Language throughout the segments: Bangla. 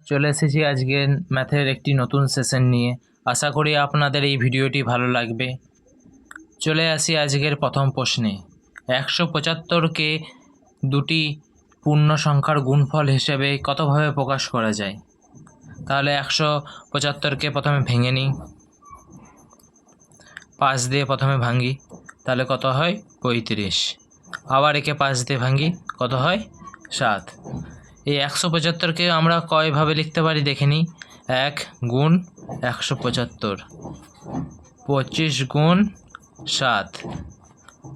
চলে এসেছি আজকের ম্যাথের একটি নতুন সেশন নিয়ে। আশা করি আপনাদের এই ভিডিওটি ভালো লাগবে। চলে আসি আজকের প্রথম প্রশ্নে। 175কে দুটি পূর্ণ সংখ্যার গুণফল হিসেবে কতভাবে প্রকাশ করা যায়? তাহলে 175কে প্রথমে ভেঙে নিই, 5 দিয়ে প্রথমে ভাঙি, তাহলে কত হয়? 35। আবার একে 5 দিয়ে ভাঙি, কত হয়? 7। এই 175কে আমরা কয়ভাবে লিখতে পারি দেখে নিই। 1 গুণ 175, 25 গুণ 7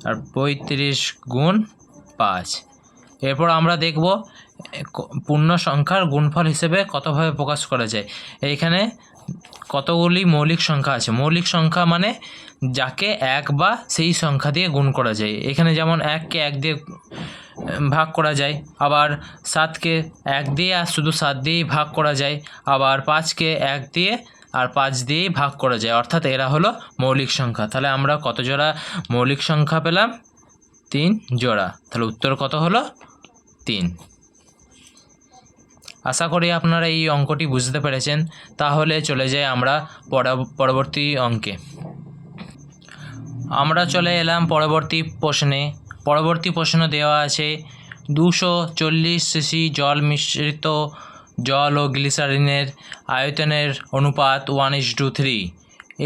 আর 35 গুণ 5। এরপর আমরা দেখব পূর্ণ সংখ্যার গুণফল হিসেবে কতভাবে প্রকাশ করা যায়। এইখানে কতগুলি মৌলিক সংখ্যা আছে। মৌলিক সংখ্যা মানে যাকে 1 বা সেই সংখ্যা দিয়ে গুণ করা যায়। এখানে যেমন 1কে 1 দিয়ে ভাগ করা যায়, আবার 7কে 1 দিয়ে আর শুধু 7 দিয়েই ভাগ করা যায়, আবার 5কে 1 দিয়ে আর 5 দিয়েই ভাগ করা যায়। অর্থাৎ এরা হলো মৌলিক সংখ্যা। তাহলে আমরা কত জোড়া মৌলিক সংখ্যা পেলাম? 3 জোড়া। তাহলে উত্তর কত হলো? 3। আশা করি আপনারা এই অঙ্কটি বুঝতে পেরেছেন। তাহলে চলে যাই আমরা পরবর্তী অঙ্কে। আমরা চলে এলাম পরবর্তী প্রশ্নে। পরবর্তী প্রশ্ন দেওয়া আছে 240 সিসি জল মিশ্রিত জল ও গ্লিসারিনের আয়তনের অনুপাত 1:3।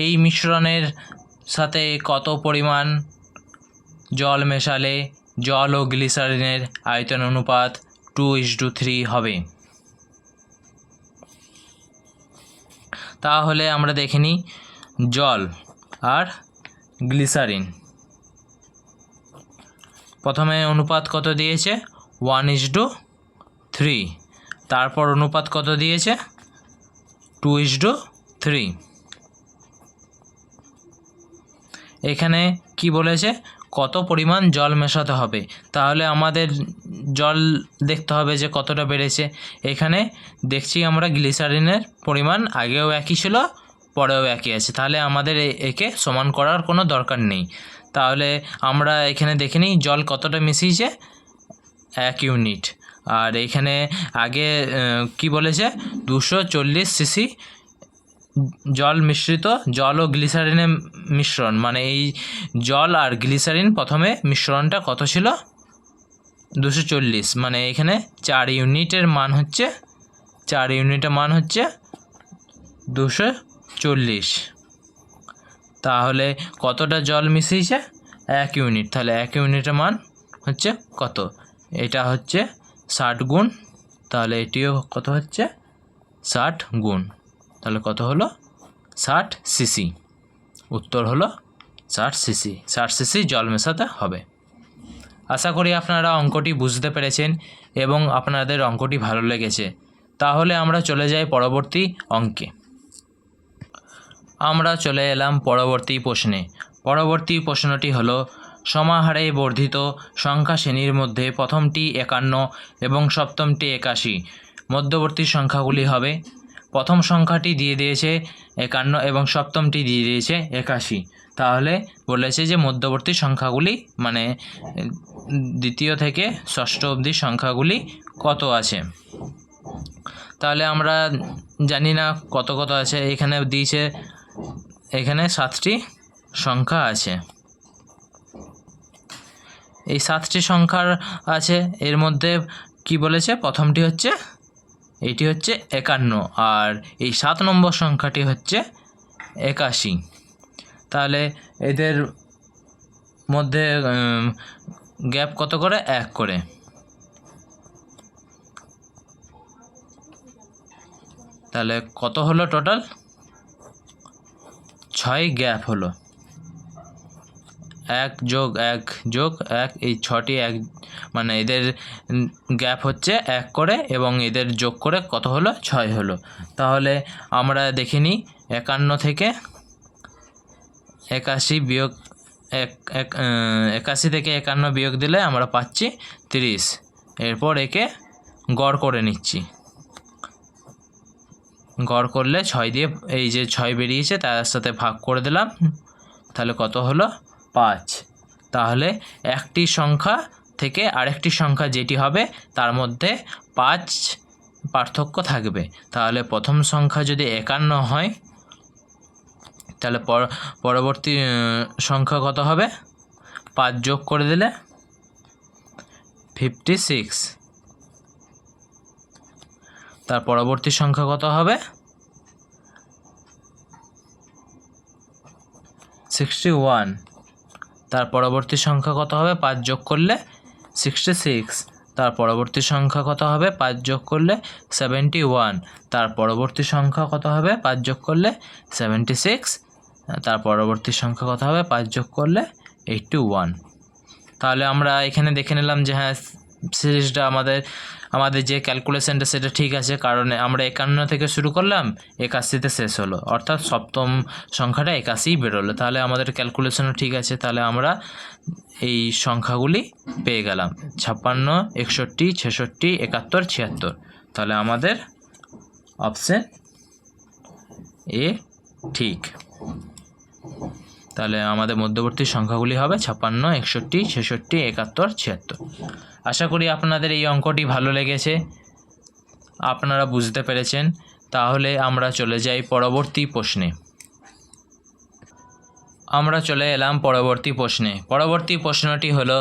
এই মিশ্রণের সাথে কত পরিমাণ জল মেশালে জল ও গ্লিসারিনের আয়তন অনুপাত 2:3 হবে? তাহলে আমরা দেখে নিই জল আর গ্লিসারিন। প্রথমে অনুপাত কত দিয়েছে? 1:3। তারপর অনুপাত কত দিয়েছে? 2:3। এখানে কি বলেছে? কত পরিমাণ জল মেশাতে হবে। তাহলে আমাদের জল দেখতে হবে যে কতটা বেড়েছে। এখানে দেখছি আমরা গ্লিসারিনের পরিমাণ আগেও একই ছিল, পরেও একই আছে। তাহলে আমাদের একে সমান করার কোনো দরকার নেই। তাহলে আমরা এখানে দেখে নিই জল কতটা মিশিয়েছে, 1 ইউনিট। আর এখানে আগে কি বলেছে? 240 সিসি জল মিশ্রিত জল ও গ্লিসারিনের মিশ্রণ, মানে এই জল আর গ্লিসারিন প্রথমে মিশ্রণটা কত ছিল? 240। মানে এখানে 4 ইউনিটের মান হচ্ছে 240। তাহলে কতটা জল মিশিয়েছে? 1 ইউনিট। তাহলে 1 ইউনিটের মান হচ্ছে কত? এটা হচ্ছে 60 গুণ। তাহলে এটিও কত হচ্ছে? 60 গুণ। তাহলে কত হলো? 60 সিসি। উত্তর হলো 60 সিসি। 60 সিসি জল মেশাতে হবে। আশা করি আপনারা অঙ্কটি বুঝতে পেরেছেন এবং আপনাদের অঙ্কটি ভালো লেগেছে। তাহলে আমরা চলে যাই পরবর্তী অঙ্কে। আমরা চলে এলাম পরবর্তী প্রশ্নে। পরবর্তী প্রশ্নটি হলো সমাহারে বর্ধিত সংখ্যা শ্রেণীর মধ্যে প্রথমটি 51 এবং সপ্তমটি 81। মধ্যবর্তী সংখ্যাগুলি হবে। প্রথম সংখ্যাটি দিয়ে দিয়েছে 51 এবং সপ্তমটি দিয়ে দিয়েছে 81। তাহলে বলেছে যে মধ্যবর্তী সংখ্যাগুলি মানে দ্বিতীয় থেকে ষষ্ঠ অবধি সংখ্যাগুলি কত আছে। তাহলে আমরা জানি না কত কত আছে। এখানে দিয়েছে, এখানে 7টি সংখ্যা আছে। এই 7টি সংখ্যার আছে। এর মধ্যে কি বলেছে? প্রথমটি হচ্ছে, এটি হচ্ছে 51 আর এই 7 নম্বর সংখ্যাটি হচ্ছে 81। তাহলে এদের মধ্যে গ্যাপ কত করে? 1 করে। তাহলে কত হলো টোটাল? 6 গ্যাপ হলো। 1 যোগ 1 যোগ 1, এই 6টি 1 মানে এদের গ্যাপ হচ্ছে 1 করে এবং এদের যোগ করে কত হলো? 6 হলো। তাহলে আমরা দেখে নিই 51 থেকে 81 বিয়োগ 81 থেকে 51 বিয়োগ দিলে আমরা পাচ্ছি 30। এরপর একে গড় করে নিচ্ছি। গড় করলে 6 দিয়ে এই যে 6 বেরিয়েছে তার সাথে ভাগ করে দিলাম। তাহলে কত হলো? 5। তাহলে একটি সংখ্যা থেকে আরেকটি সংখ্যা যেটি হবে তার মধ্যে পার্থক্য থাকবে। তাহলে প্রথম সংখ্যা যদি 51 হয় তাহলে পরবর্তী সংখ্যা কত হবে? 5 যোগ করে দিলে 56। তার পরবর্তী সংখ্যা কত হবে? 61। তার পরবর্তী সংখ্যা কত হবে? 5 যোগ করলে 66। তার পরবর্তী সংখ্যা কত হবে? 5 যোগ করলে 71। তার পরবর্তী সংখ্যা কত হবে? 5 যোগ করলে 76। তার পরবর্তী সংখ্যা কত হবে? 5 যোগ করলে 81। তাহলে আমরা এখানে দেখে নিলাম যে হ্যাঁ, সিরিজটা আমাদের যে ক্যালকুলেশনটা সেটা ঠিক আছে, কারণ আমরা 51 থেকে শুরু করলাম, 81তে শেষ হলো, অর্থাৎ সপ্তম সংখ্যাটা 81 বেরোলো। তাহলে আমাদের ক্যালকুলেশনও ঠিক আছে। তাহলে আমরা এই সংখ্যাগুলি পেয়ে গেলাম 56, 61, 66, 71, 76। তাহলে আমাদের অপশন এ ঠিক। তাহলে আমাদের মধ্যবর্তী সংখ্যাগুলি হবে 56, 61, 66, 71, 76। আশা করি আপনাদের এই অঙ্কটি ভালো লেগেছে, আপনারা বুঝতে পেরেছেন। তাহলে আমরা চলে যাই পরবর্তী প্রশ্নে। আমরা চলে এলাম পরবর্তী প্রশ্নে। পরবর্তী প্রশ্নটি হলো,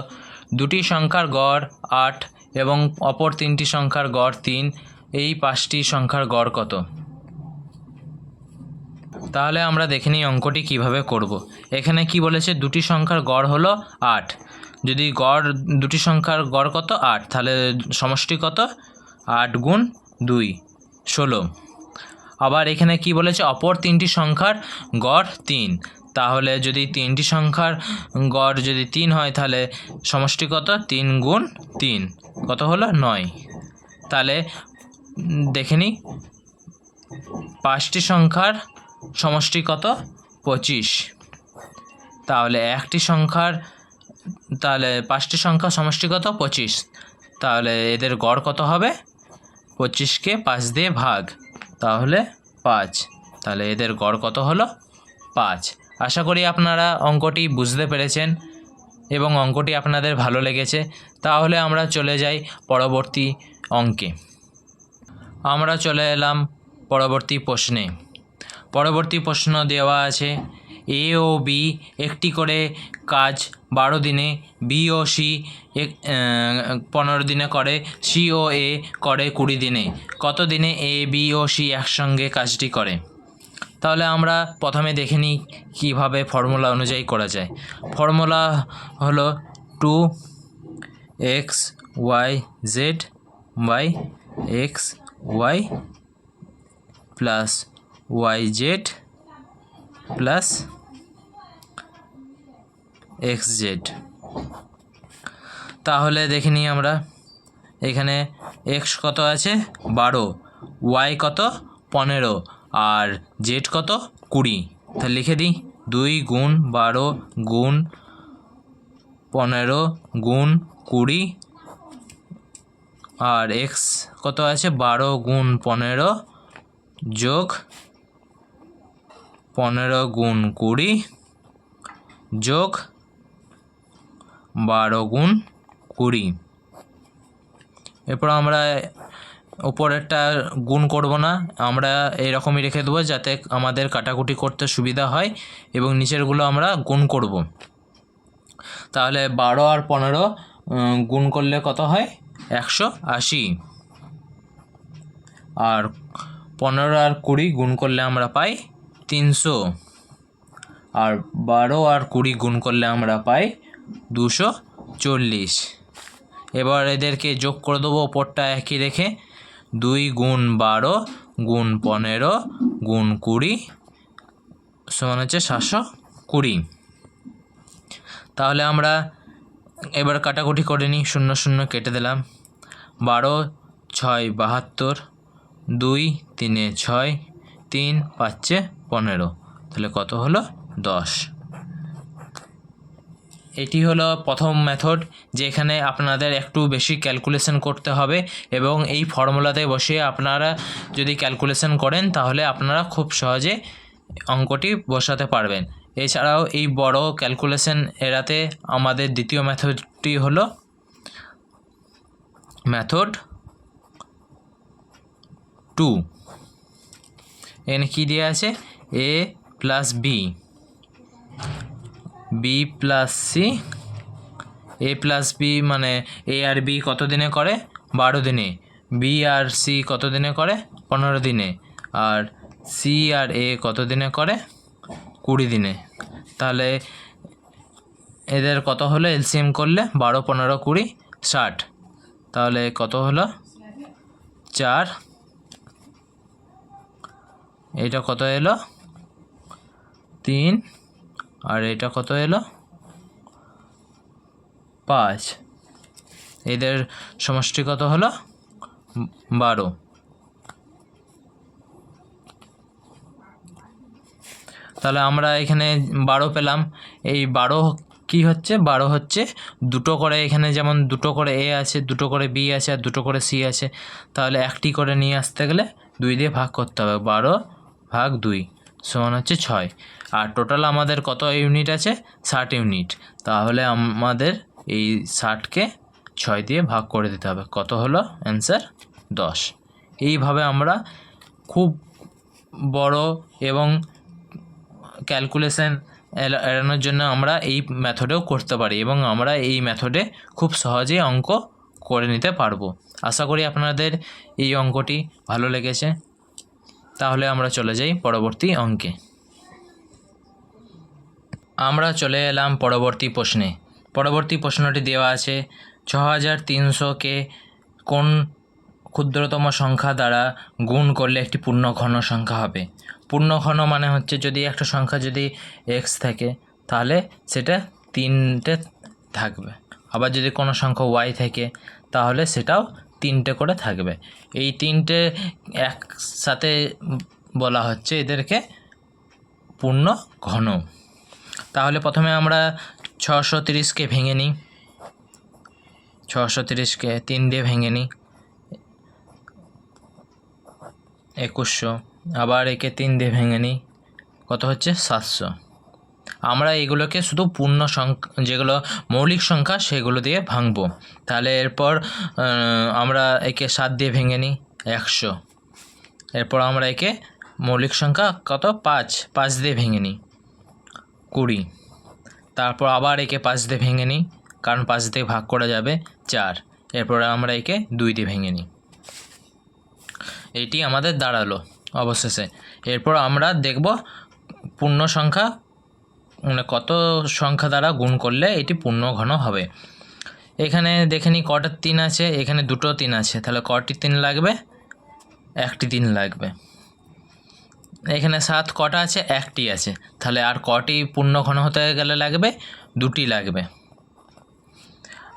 দুটি সংখ্যার গড় 8 এবং অপর তিনটি সংখ্যার গড় 3, এই 5টি সংখ্যার গড় কত? তাহলে আমরা দেখে নিই অঙ্কটি কিভাবে করব। এখানে কি বলেছে? দুটি সংখ্যার গড় হলো 8। যদি দুটি সংখ্যার গড় কত? 8, তাহলে সমষ্টি কত? 8 গুণ 2, 16। আবার এখানে কি বলেছে? অপর তিনটি সংখ্যার গড় 3। তাহলে যদি তিনটি সংখ্যার গড় যদি 3 হয় তাহলে সমষ্টি কত? 3 গুণ 3 কত হলো? 9। তাহলে দেখে নিই 5টি সংখ্যার সমষ্টি কত? 25। তাহলে 5টি সংখ্যার সমষ্টি কত? 25। তাহলে এদের গড় কত হবে? 25কে 5 দিয়ে ভাগ, তাহলে 5। তাহলে এদের গড় কত হলো? 5। আশা করি আপনারা অঙ্কটি বুঝতে পেরেছেন এবং অঙ্কটি আপনাদের ভালো লেগেছে। তাহলে আমরা চলে যাই পরবর্তী অঙ্কে। আমরা চলে এলাম পরবর্তী প্রশ্নে। পরবর্তী প্রশ্ন দেওয়া আছে, এ ও বি একটি করে কাজ 12 দিনে, বি ও সি 15 দিনে করে, সি ও এ করে 20 দিনে। কত দিনে এ, বি ও সি একসঙ্গে কাজটি করে? তাহলে আমরা প্রথমে দেখে নিই কীভাবে ফর্মুলা অনুযায়ী করা যায়। ফর্মুলা হলো 2x y z by x y plus y z plus x z। তাহলে দেখে নিই আমরা এখানে x কত আছে? 12, y কত? 15, আর z কত? 20। তাহলে লিখে দিই 2 গুণ 12 গুণ 15 গুণ 20, আর x কত আছে? 12 গুণ 15 যোগ 15 গুণ 20 যোগ 12 গুণ 20। এরপর আমরা উপরেরটা গুণ করব না, আমরা এরকমই রেখে দেবো যাতে আমাদের কাটাকুটি করতে সুবিধা হয়, এবং নিচেরগুলো আমরা গুণ করব। তাহলে 12 আর 15 গুণ করলে কত হয়? 180। আর 15 আর 20 গুণ করলে আমরা পাই 300। আর 12 আর 20 গুণ করলে আমরা পাই 240। এবার এদেরকে যোগ করে দেবো ওপরটা একই রেখে, 2 গুণ 12 গুণ 15 গুণ 20 সমান হচ্ছে 720। তাহলে আমরা এবার কাটাকুটি করে নিই, 0 0 কেটে দিলাম। 12 6 72, 2 3 6, 3 5 15। তাহলে কত হলো? 10। এটি হলো প্রথম মেথড, যেখানে আপনাদের একটু বেশি ক্যালকুলেশন করতে হবে, এবং এই ফর্মুলাতে বসে আপনারা যদি ক্যালকুলেশন করেন তাহলে আপনারা খুব সহজে অঙ্কটি বসাতে পারবেন। এছাড়াও এই বড় ক্যালকুলেশন এড়াতে আমাদের দ্বিতীয় মেথডটি হলো মেথড 2। এখানে কী দেওয়া আছে, a plus B, B plus C, A plus B মানে এ আর বি কত দিনে করে, 12 দিনে, বি আর সি কত দিনে করে, 15 দিনে, আর সি আর এ কত দিনে করে, 20 দিনে। তাহলে এদের কত হলো, এলসিএম করলে 12, 15, 20, 60। তাহলে কত হলো 4, এটা কত এলো 3, আর এটা কত এলো 5। এদের সমষ্টি কত হলো 12। তাহলে আমরা এখানে 12 পেলাম। এই 12 কি হচ্ছে, 12 হচ্ছে দুটো করে, এখানে যেমন দুটো করে এ আছে, দুটো করে বি আছে, আর দুটো করে সি আছে। তাহলে একটি করে নিয়ে আসতে গেলে 2 দিয়ে ভাগ করতে হবে, 12 ভাগ 2 সমান হচ্ছে 6। আর টোটাল আমাদের কত ইউনিট আছে, 60 ইউনিট। তাহলে আমাদের এই 60কে 6 দিয়ে ভাগ করে দিতে হবে, কত হলো অ্যান্সার 10। এইভাবে আমরা খুব বড় এবং ক্যালকুলেশন এড়ানোর জন্য আমরা এই মেথডেও করতে পারি, এবং আমরা এই মেথডে খুব সহজেই অঙ্ক করে নিতে পারবো। আশা করি আপনাদের এই অঙ্কটি ভালো লেগেছে। তাহলে আমরা চলে যাই পরবর্তী অঙ্কে। আমরা চলে এলাম পরবর্তী প্রশ্নে। পরবর্তী প্রশ্নটি দেওয়া আছে, 6300কে কোন ক্ষুদ্রতম সংখ্যা দ্বারা গুণ করলে একটি পূর্ণঘন সংখ্যা হবে। পূর্ণঘন মানে হচ্ছে যদি একটা সংখ্যা যদি এক্স থাকে তাহলে সেটা 3টে থাকবে, আবার যদি কোনো সংখ্যা ওয়াই থাকে তাহলে সেটাও 3টে করে থাকবে। এই 3টে একসাথে বলা হচ্ছে এদেরকে পূর্ণঘন। তাহলে প্রথমে আমরা 630কে ভেঙে নিই, 630কে 3 দিয়ে ভেঙে নিই, 2100। আবার একে 3 দিয়ে ভেঙে নিই, কত হচ্ছে 700। আমরা এগুলোকে শুধু পূর্ণ সংখ্যা, যেগুলো মৌলিক সংখ্যা সেগুলো দিয়ে ভাঙবো। তাহলে এরপর আমরা একে 7 দিয়ে ভেঙে নিই, 100। এরপর আমরা একে মৌলিক সংখ্যা কত 5 দিয়ে ভেঙে নিই, 20। তারপর আবার একে 5 দিয়ে ভেঙে নিই, কারণ 5 দিয়ে ভাগ করা যাবে, 4। এরপর আমরা একে 2 দিয়ে ভেঙে নিই। এইটি আমাদের দাঁড়ালো অবশেষে। এরপর আমরা দেখব পূর্ণ সংখ্যা মানে কত সংখ্যা দ্বারা গুণ করলে এটি পূর্ণঘন হবে। এখানে দেখে নিই কটা 3 আছে, এখানে দুটো 3 আছে, তাহলে কটি 3 লাগবে, একটি 3 লাগবে। এখানে 7 কটা আছে, একটি আছে, তাহলে আর কটি পূর্ণঘন হতে গেলে লাগবে, 2টি লাগবে।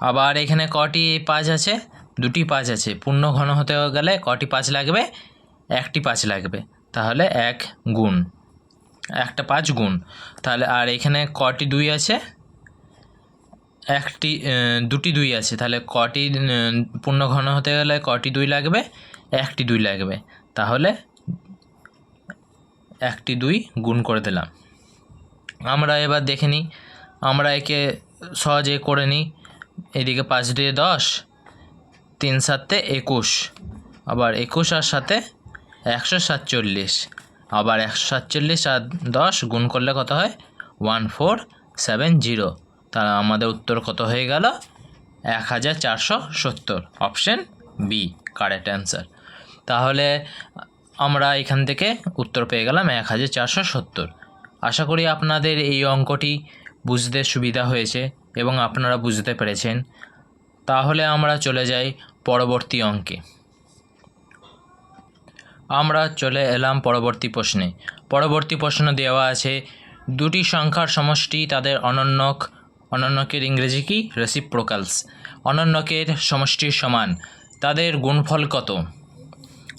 আবার এখানে কটি 5 আছে, 2টি 5 আছে, পূর্ণঘন হতে গেলে কটি 5 লাগবে, একটি 5 লাগবে। তাহলে 1 গুণ একটা 5 গুণ। তাহলে আর এখানে কটি 2 আছে, দুটি 2 আছে, তাহলে কটি পূর্ণঘন হতে গেলে কটি 2 লাগবে, একটি 2 লাগবে। তাহলে একটি 2 গুণ করে দিলাম। আমরা এবার দেখে নিই, আমরা একে সহজে করে নিই। এদিকে 5 দিয়ে 10, 3 7 21, আবার 21 আর সাথে 147, আবার 147 আর 10 গুণ করলে কত হয় 1470। তাহলে আমাদের উত্তর কত হয়ে গেল 1470। Option B correct answer. তাহলে আমরা এখান থেকে উত্তর পেয়ে গেলাম 1470। আশা করি আপনাদের এই অঙ্কটি বুঝতে সুবিধা হয়েছে এবং আপনারা বুঝতে পেরেছেন। তাহলে আমরা চলে যাই পরবর্তী অঙ্কে। আমরা চলে এলাম পরবর্তী প্রশ্নে। পরবর্তী প্রশ্ন দেওয়া আছে, দুটি সংখ্যার সমষ্টি তাদের অনন্যকের ইংরেজি কি, রেসিপ্রোকালস। অনন্যকের সমষ্টির সমান, তাদের গুণফল কত।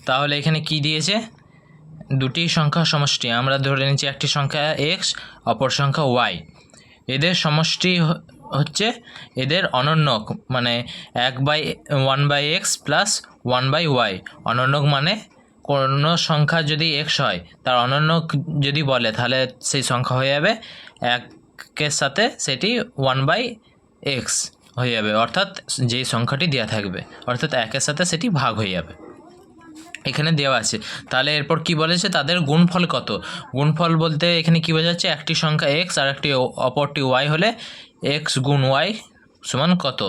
তাহলে এখানে কি দিয়েছে, দুটি সংখ্যার সমষ্টি, আমরা ধরে নিচ্ছি একটি সংখ্যা এক্স, অপর সংখ্যা ওয়াই। এদের সমষ্টি হচ্ছে এদের অনন্যক, মানে 1/x প্লাস 1/y। অনন্যক মানে কোনো সংখ্যা যদি এক্স হয় তার অনন্যক যদি বলে তাহলে সেই সংখ্যা হয়ে যাবে 1-এর সাথে সেটি 1/x হয়ে যাবে, অর্থাৎ যেই সংখ্যাটি দেওয়া থাকবে, অর্থাৎ 1-এর সাথে সেটি ভাগ হয়ে যাবে। এখানে দেওয়া আছে। তাহলে এরপর কি বলেছে, তাদের গুণফল কত। গুণফল বলতে এখানে কী বোঝাচ্ছে, একটি সংখ্যা এক্স আর একটি অপরটি ওয়াই হলে এক্স গুণ ওয়াই সমান কত,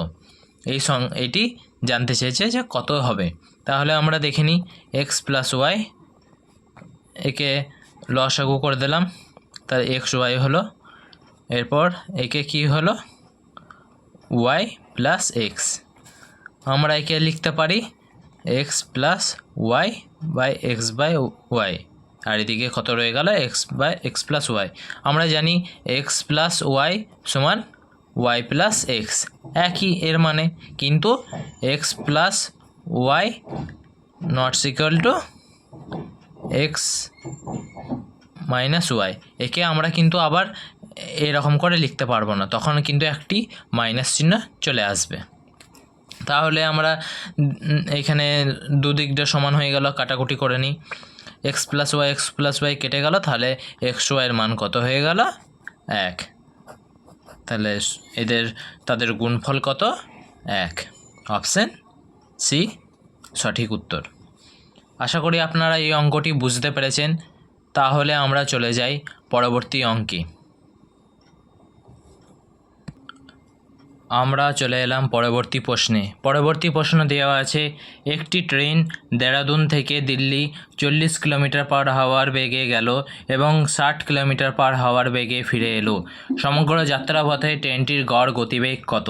এটি জানতে চেয়েছে যে কত হবে। তাহলে আমরা দেখে নিই, এক্স প্লাস ওয়াই, একে লসাগু করে দিলাম, তার এক্স ওয়াই হলো। এরপর একে কি হলো, ওয়াই প্লাস এক্স। আমরা একে লিখতে পারি X plus Y by X by Y, আর এদিকে কত রয়ে গেল, X by X plus Y. আমরা জানি এক্স প্লাস ওয়াই সমান ওয়াই প্লাস এক্স, একই এর মানে, কিন্তু X plus Y not equal to X minus Y. একে আমরা কিন্তু আবার এরকম করে লিখতে পারবো না, তখন কিন্তু একটি মাইনাস চিহ্ন চলে আসবে। তাহলে আমরা এখানে দুদিকটা সমান হয়ে গেল, কাটাকুটি করে নিই। এক্স প্লাস ওয়াই কেটে গেল, তাহলে এক্স ওয়াইয়ের মান কত হয়ে গেল, 1। তাহলে তাদের গুণফল কত, 1। অপশান সি সঠিক উত্তর। আশা করি আপনারা এই অঙ্কটি বুঝতে পেরেছেন। তাহলে আমরা চলে যাই পরবর্তী অঙ্কে। আমরা চলে এলাম পরবর্তী প্রশ্নে। পরবর্তী প্রশ্ন দেওয়া আছে, একটি ট্রেন দেরাদুন থেকে দিল্লি 40 কিলোমিটার/আওয়ার বেগে গেল এবং 60 কিলোমিটার/আওয়ার বেগে ফিরে এলো। সমগ্র যাত্রাপথে ট্রেনটির গড় গতিবেগ কত?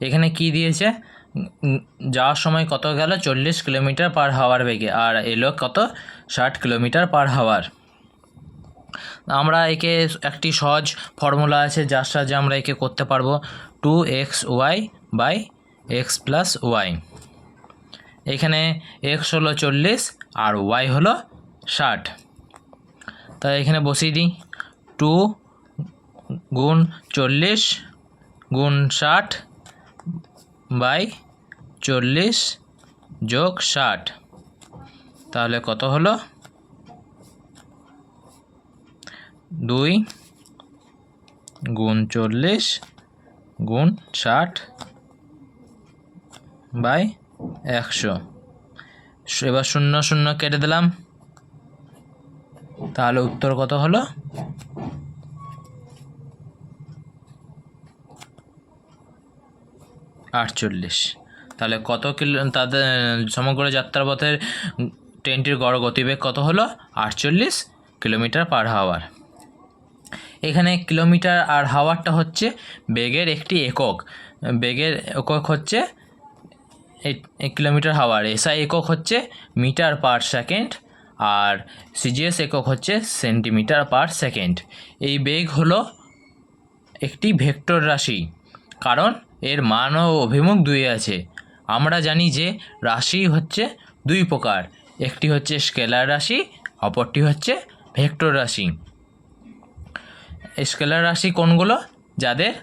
এখানে কি দিয়েছে, যাওয়ার সময় কত গেল, 40 কিলোমিটার/আওয়ার বেগে, আর এলো কত, 60 কিলোমিটার/আওয়ার। আমরা একে একটি সহজ ফর্মুলা আছে, যার সাহায্যে আমরা একে করতে পারবো, 2xy by X plus Y. এখানে এক্স হলো 40 আর ওয়াই হলো 60। তাই এখানে বসিয়ে দিই, 2 গুণ 40 গুণ 60 বাই 40 যোগ 60, তাহলে কত হলো, 2 গুণ 40 গুণ 60 বাই 100। এবার 0 0 কেটে দিলাম, তাহলে উত্তর কত হলো, 48। তাহলে কত তাদের সমগ্র যাত্রাপথের ট্রেনটির গড় গতিবেগ কত হলো, 48 কিলোমিটার/আওয়ার। এখানে কিলোমিটার আর হাওয়ারটা হচ্ছে বেগের একটি একক। বেগের একক হচ্ছে কিলোমিটার হাওয়ার, এসআই একক হচ্ছে মিটার/সেকেন্ড, আর সিজিএস একক হচ্ছে সেন্টিমিটার/সেকেন্ড। এই বেগ হলো একটি ভেক্টর রাশি, কারণ এর মান ও অভিমুখ দুই আছে। আমরা জানি যে রাশি হচ্ছে দুই প্রকার, একটি হচ্ছে স্কেলার রাশি, অপরটি হচ্ছে ভেক্টর রাশি। স্কেলার রাশি কোনগুলো, যাদের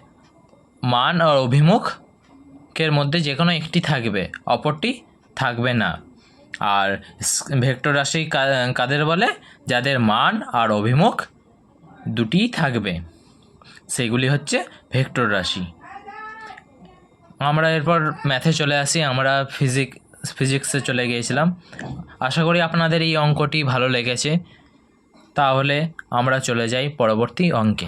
মান আর অভিমুখের মধ্যে যে কোনো একটি থাকবে, অপরটি থাকবে না। আর ভেক্টর রাশি কাদের বলে, যাদের মান আর অভিমুখ দুটিই থাকবে, সেগুলি হচ্ছে ভেক্টর রাশি। আমরা এরপর ম্যাথে চলে আসি, আমরা ফিজিক্সে চলে গিয়েছিলাম। আশা করি আপনাদের এই অঙ্কটি ভালো লেগেছে। তাহলে আমরা চলে যাই পরবর্তী অঙ্কে।